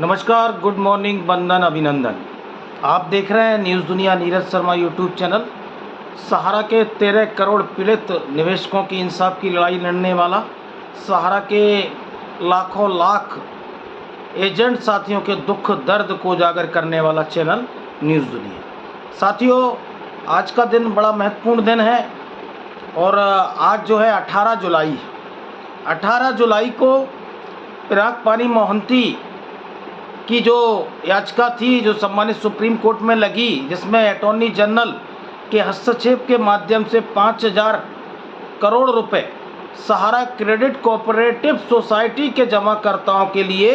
नमस्कार, good morning, वंदन, अभिनंदन। आप देख रहे हैं न्यूज़ दुनिया नीरज शर्मा यूट्यूब चैनल। सहारा के 13 करोड़ पीड़ित निवेशकों की इंसाफ की लड़ाई लड़ने वाला, सहारा के लाखों लाख एजेंट साथियों के दुख दर्द को उजागर करने वाला चैनल न्यूज़ दुनिया। साथियों, आज का दिन बड़ा महत्वपूर्ण दिन है और आज जो है 18 जुलाई को पिनाक पानी मोहंती की जो याचिका थी, जो सम्मानित सुप्रीम कोर्ट में लगी, जिसमें अटॉर्नी जनरल के हस्तक्षेप के माध्यम से 5,000 करोड़ रुपए सहारा क्रेडिट कोऑपरेटिव सोसाइटी के जमाकर्ताओं के लिए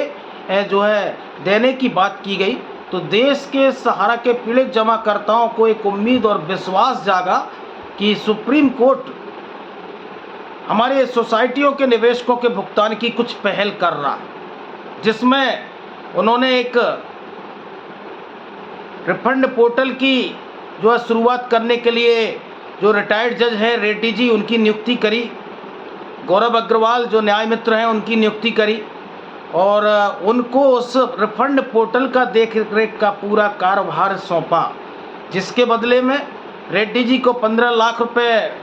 जो है देने की बात की गई, तो देश के सहारा के पीड़ित जमाकर्ताओं को एक उम्मीद और विश्वास जागा कि सुप्रीम कोर्ट हमारे सोसाइटियों के निवेशकों के भुगतान की कुछ पहल कर रहा है, जिसमें उन्होंने एक रिफंड पोर्टल की जो है शुरुआत करने के लिए जो रिटायर्ड जज हैं रेड्डी जी, उनकी नियुक्ति करी। गौरव अग्रवाल जो न्याय मित्र हैं, उनकी नियुक्ति करी और उनको उस रिफंड पोर्टल का देख रेख का पूरा कार्यभार सौंपा, जिसके बदले में रेड्डी जी को 15 लाख रुपए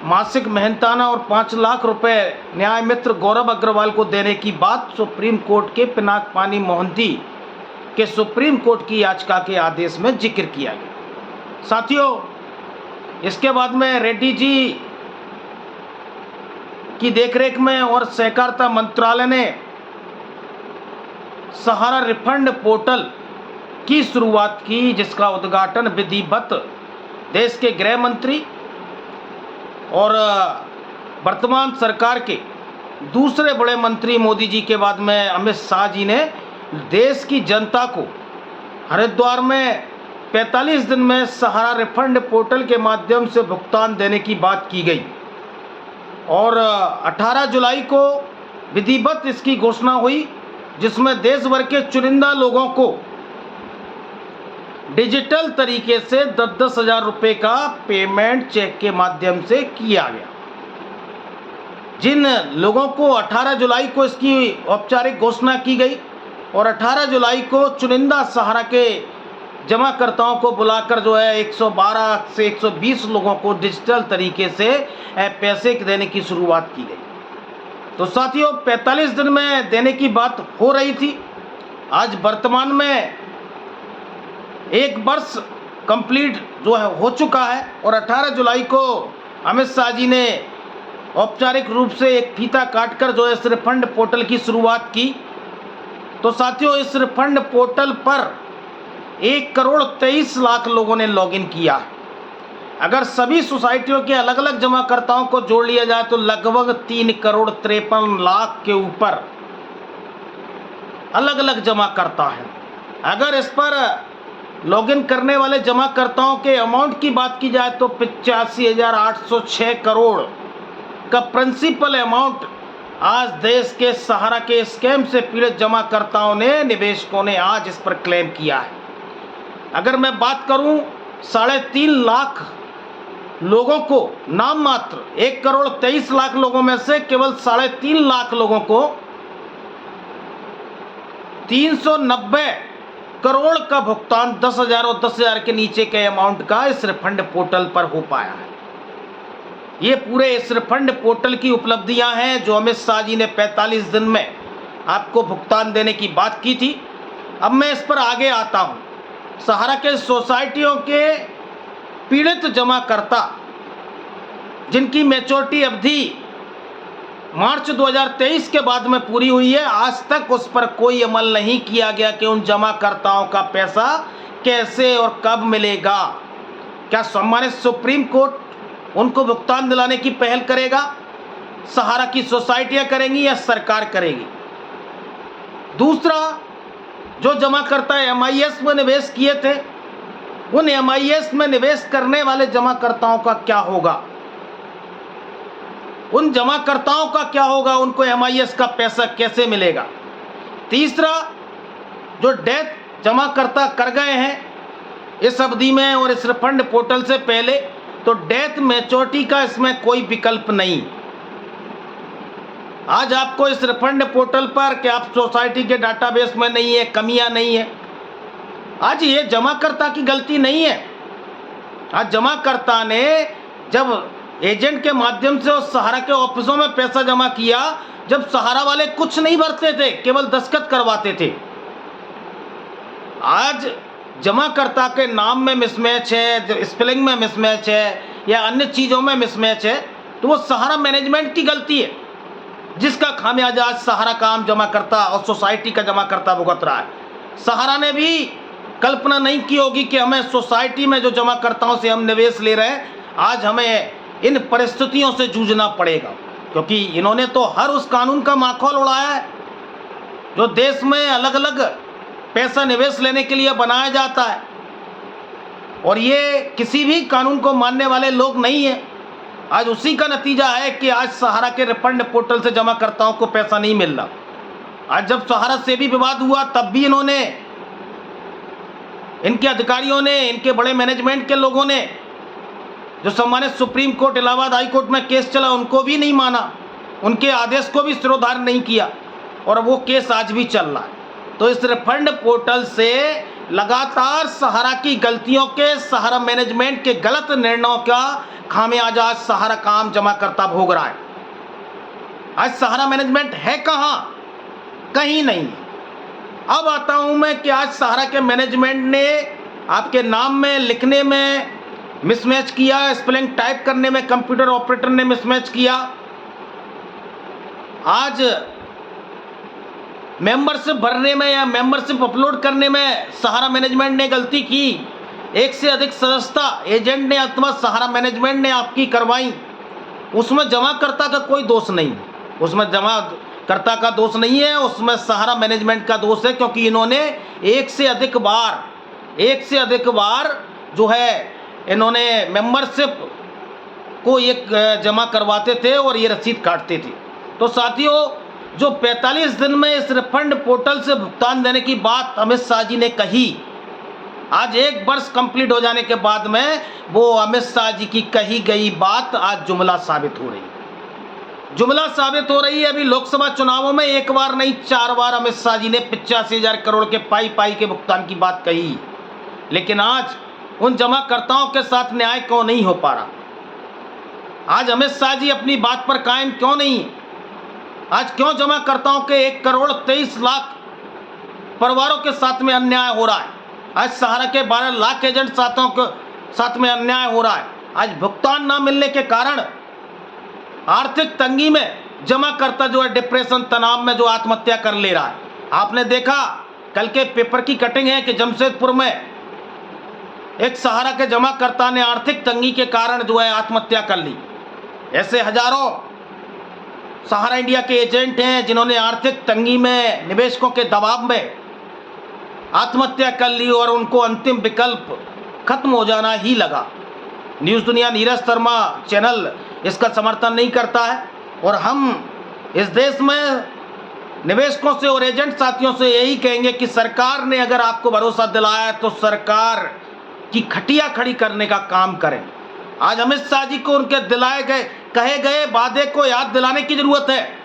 मासिक मेहनताना और 5 लाख रुपए न्याय मित्र गौरव अग्रवाल को देने की बात सुप्रीम कोर्ट के पिनाक पानी मोहंती के सुप्रीम कोर्ट की याचिका के आदेश में जिक्र किया गया। साथियों, इसके बाद में रेड्डी जी की देखरेख में और सहकारिता मंत्रालय ने सहारा रिफंड पोर्टल की शुरुआत की, जिसका उद्घाटन विधिवत देश के गृह मंत्री और वर्तमान सरकार के दूसरे बड़े मंत्री मोदी जी के बाद में अमित शाह जी ने देश की जनता को हरिद्वार में 45 दिन में सहारा रिफंड पोर्टल के माध्यम से भुगतान देने की बात की गई और 18 जुलाई को विधिवत इसकी घोषणा हुई, जिसमें देश भर के चुनिंदा लोगों को डिजिटल तरीके से 10-10 हज़ार रुपये का पेमेंट चेक के माध्यम से किया गया। जिन लोगों को 18 जुलाई को इसकी औपचारिक घोषणा की गई और 18 जुलाई को चुनिंदा सहारा के जमाकर्ताओं को बुलाकर जो है 112 से 120 लोगों को डिजिटल तरीके से पैसे देने की शुरुआत की गई। तो साथियों, 45 दिन में देने की बात हो रही थी। आज वर्तमान में 1 वर्ष कंप्लीट जो है हो चुका है और 18 जुलाई को अमित शाह जी ने औपचारिक रूप से एक फीता काटकर जो है इस रिफंड पोर्टल की शुरुआत की। तो साथियों, इस रिफंड पोर्टल पर 1 करोड़ 23 लाख लोगों ने लॉगिन किया है। अगर सभी सोसाइटियों के अलग अलग जमाकर्ताओं को जोड़ लिया जाए तो लगभग 3 करोड़ 53 लाख के ऊपर अलग अलग जमाकर्ता हैं। अगर इस पर लॉगिन करने वाले जमाकर्ताओं के अमाउंट की बात की जाए तो 85,806 करोड़ का प्रिंसिपल अमाउंट आज देश के सहारा के स्कैम से पीड़ित जमाकर्ताओं ने, निवेशकों ने आज इस पर क्लेम किया है। अगर मैं बात करूं, 3.5 लाख लोगों को नाम मात्र 1 करोड़ 23 लाख लोगों में से केवल 3.5 लाख लोगों को 390 करोड़ का भुगतान 10,000 और 10,000 के नीचे के अमाउंट का इस रिफंड पोर्टल पर हो पाया है। ये पूरे इस रिफंड पोर्टल की उपलब्धियां हैं जो अमित शाह जी ने 45 दिन में आपको भुगतान देने की बात की थी। अब मैं इस पर आगे आता हूं। सहारा के सोसाइटियों के पीड़ित जमाकर्ता जिनकी मैच्योरिटी अवधि मार्च 2023 के बाद में पूरी हुई है, आज तक उस पर कोई अमल नहीं किया गया कि उन जमाकर्ताओं का पैसा कैसे और कब मिलेगा। क्या सम्मानित सुप्रीम कोर्ट उनको भुगतान दिलाने की पहल करेगा? सहारा की सोसाइटियां करेंगी या सरकार करेगी? दूसरा, जो जमाकर्ता MIS में निवेश किए थे, उन MIS में निवेश करने वाले जमाकर्ताओं का क्या होगा? उन जमाकर्ताओं का क्या होगा? उनको MIS का पैसा कैसे मिलेगा? तीसरा, जो डेथ जमाकर्ता कर गए हैं इस अवधि में और इस रिफंड पोर्टल से पहले, तो डेथ मैच्योरिटी का इसमें कोई विकल्प नहीं। आज आपको इस रिफंड पोर्टल पर कि आप सोसाइटी के डाटाबेस में नहीं है, कमियां नहीं है, आज ये जमाकर्ता की गलती नहीं है। आज जमाकर्ता ने जब एजेंट के माध्यम से उस सहारा के ऑफिसों में पैसा जमा किया, जब सहारा वाले कुछ नहीं भरते थे, केवल दस्तखत करवाते थे। आज जमाकर्ता के नाम में मिसमैच है, स्पेलिंग में मिसमैच है या अन्य चीज़ों में मिसमैच है, तो वो सहारा मैनेजमेंट की गलती है, जिसका खामियाजा आज सहारा का आम जमाकर्ता और सोसाइटी का जमाकर्ता भुगत रहा है। सहारा ने भी कल्पना नहीं की होगी कि हमें सोसाइटी में जो जमाकर्ताओं से हम निवेश ले रहे हैं, आज हमें इन परिस्थितियों से जूझना पड़ेगा, क्योंकि इन्होंने तो हर उस कानून का माखौल उड़ाया है जो देश में अलग अलग पैसा निवेश लेने के लिए बनाया जाता है, और ये किसी भी कानून को मानने वाले लोग नहीं हैं। आज उसी का नतीजा है कि आज सहारा के रिफंड पोर्टल से जमाकर्ताओं को पैसा नहीं मिल रहा। आज जब सहारा से भी विवाद हुआ, तब भी इन्होंने, इनके अधिकारियों ने, इनके बड़े मैनेजमेंट के लोगों ने, जो सम्मानित supreme court, Allahabad high court में केस चला, उनको भी नहीं माना, उनके आदेश को भी सिरोधार्य नहीं किया, और वो केस आज भी चल रहा है। तो इस रिफंड पोर्टल से लगातार सहारा की गलतियों के, सहारा मैनेजमेंट के गलत निर्णयों का खामियाजा आज सहारा का आम जमाकर्ता भोग रहा है। आज सहारा मैनेजमेंट है कहाँ? कहीं नहीं। अब आता हूं मैं कि आज सहारा के मैनेजमेंट ने आपके नाम में लिखने में मिसमैच किया, स्पेलिंग टाइप करने में कंप्यूटर ऑपरेटर ने मिसमैच किया। आज मेंबरशिप भरने में या मेंबरशिप अपलोड करने में सहारा मैनेजमेंट ने गलती की। एक से अधिक सदस्यता एजेंट ने अथवा सहारा मैनेजमेंट ने आपकी करवाई, उसमें जमाकर्ता का कोई दोष नहीं, उसमें जमाकर्ता का दोष नहीं है, उसमें सहारा मैनेजमेंट का दोष है, क्योंकि इन्होंने एक से अधिक बार जो है इन्होंने मेंबरशिप को एक जमा करवाते थे और ये रसीद काटते थे। तो साथियों, जो 45 दिन में इस रिफंड पोर्टल से भुगतान देने की बात अमित शाह जी ने कही, आज 1 वर्ष कंप्लीट हो जाने के बाद में वो अमित शाह जी की कही गई बात आज जुमला साबित हो रही है। जुमला साबित हो रही है। अभी लोकसभा चुनावों में 1 बार नहीं 4 बार अमित शाह जी ने 85,000 करोड़ के पाई के भुगतान की बात कही, लेकिन आज उन जमाकर्ताओं के साथ न्याय क्यों नहीं हो पा रहा? आज अमित शाह जी अपनी बात पर कायम क्यों नहीं? आज क्यों जमाकर्ताओं के 1,23,00,000 परिवारों के साथ में अन्याय हो रहा है? आज सहारा के 12 लाख एजेंट साथों के साथ में अन्याय हो रहा है। आज भुगतान ना मिलने के कारण आर्थिक तंगी में जमाकर्ता जो है डिप्रेशन, तनाव में जो आत्महत्या कर ले रहा है। आपने देखा, कल के पेपर की कटिंग है कि जमशेदपुर में एक सहारा के जमाकर्ता ने आर्थिक तंगी के कारण जो है आत्महत्या कर ली। ऐसे हजारों सहारा इंडिया के एजेंट हैं जिन्होंने आर्थिक तंगी में, निवेशकों के दबाव में आत्महत्या कर ली और उनको अंतिम विकल्प खत्म हो जाना ही लगा। न्यूज़ दुनिया, नीरज शर्मा चैनल इसका समर्थन नहीं करता है, और हम इस देश में निवेशकों से और एजेंट साथियों से यही कहेंगे कि सरकार ने अगर आपको भरोसा दिलाया है तो सरकार की खटिया खड़ी करने का काम करें। आज अमित शाह जी को उनके दिलाए गए, कहे गए वादे को याद दिलाने की जरूरत है।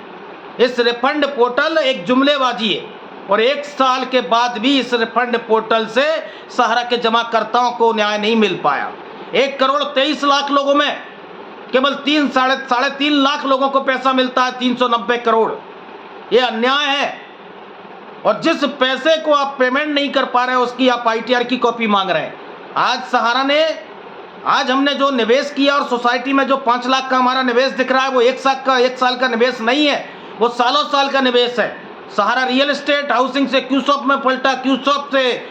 इस रिफंड पोर्टल एक जुमलेबाजी है, और 1 साल के बाद भी इस रिफंड पोर्टल से सहारा के जमाकर्ताओं को न्याय नहीं मिल पाया। 1,23,00,000 लोगों में केवल 3-3.5 लाख लोगों को पैसा मिलता है, 390 करोड़। ये अन्याय है, और जिस पैसे को आप पेमेंट नहीं कर पा रहे हैं उसकी आप ITR की कॉपी मांग रहे हैं। आज सहारा ने, आज हमने जो निवेश किया और सोसाइटी में जो 5 लाख का हमारा निवेश दिख रहा है, वो 1 साल का निवेश नहीं है, वो सालों साल का निवेश है। सहारा रियल एस्टेट हाउसिंग से क्यूसॉप में पलटा, क्यूसॉप से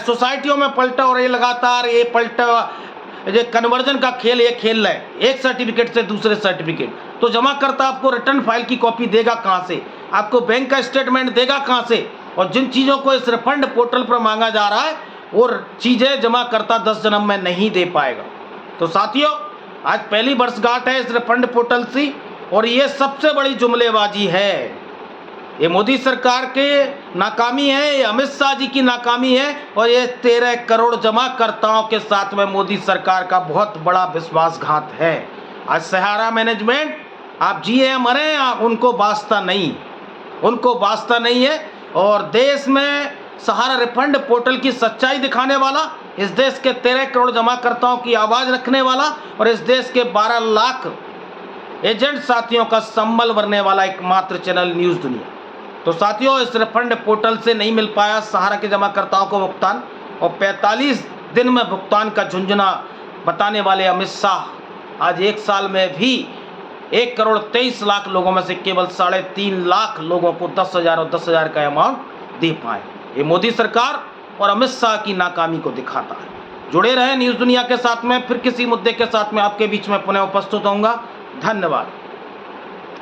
सोसाइटियों में पलटा, और ये लगातार ये पलटा, ये कन्वर्जन का खेल ये खेल रहे हैं, एक सर्टिफिकेट से दूसरे सर्टिफिकेट। तो जमाकर्ता आपको रिटर्न फाइल की कॉपी देगा कहाँ से? आपको बैंक का स्टेटमेंट देगा कहाँ से? और जिन चीज़ों को इस रिफंड पोर्टल पर मांगा जा रहा है, और चीज़ें जमाकर्ता 10 जन्म में नहीं दे पाएगा। तो साथियों, आज पहली वर्षगांठ है इस रिफंड पोर्टल से, और ये सबसे बड़ी जुमलेबाजी है। ये मोदी सरकार के नाकामी है, ये अमित शाह जी की नाकामी है, और ये 13 करोड़ जमाकर्ताओं के साथ में मोदी सरकार का बहुत बड़ा विश्वासघात है। आज सहारा मैनेजमेंट आप जिए या मरे, उनको वास्ता नहीं, उनको वास्ता नहीं है। और देश में सहारा रिफंड पोर्टल की सच्चाई दिखाने वाला, इस देश के 13 करोड़ जमाकर्ताओं की आवाज़ रखने वाला और इस देश के 12 लाख एजेंट साथियों का संबल भरने वाला एकमात्र चैनल न्यूज़ दुनिया। तो साथियों, इस रिफंड पोर्टल से नहीं मिल पाया सहारा के जमाकर्ताओं को भुगतान, और 45 दिन में भुगतान का झुंझुना बताने वाले अमित शाह आज 1 साल में भी 1 करोड़ 23 लाख लोगों में से केवल 3.5 लाख लोगों को 10,000 और 10,000 का अमाउंट दे पाए। ये मोदी सरकार और अमित शाह की नाकामी को दिखाता है। जुड़े रहे न्यूज़ दुनिया के साथ में, फिर किसी मुद्दे के साथ में आपके बीच में पुनः उपस्थित होऊंगा। धन्यवाद।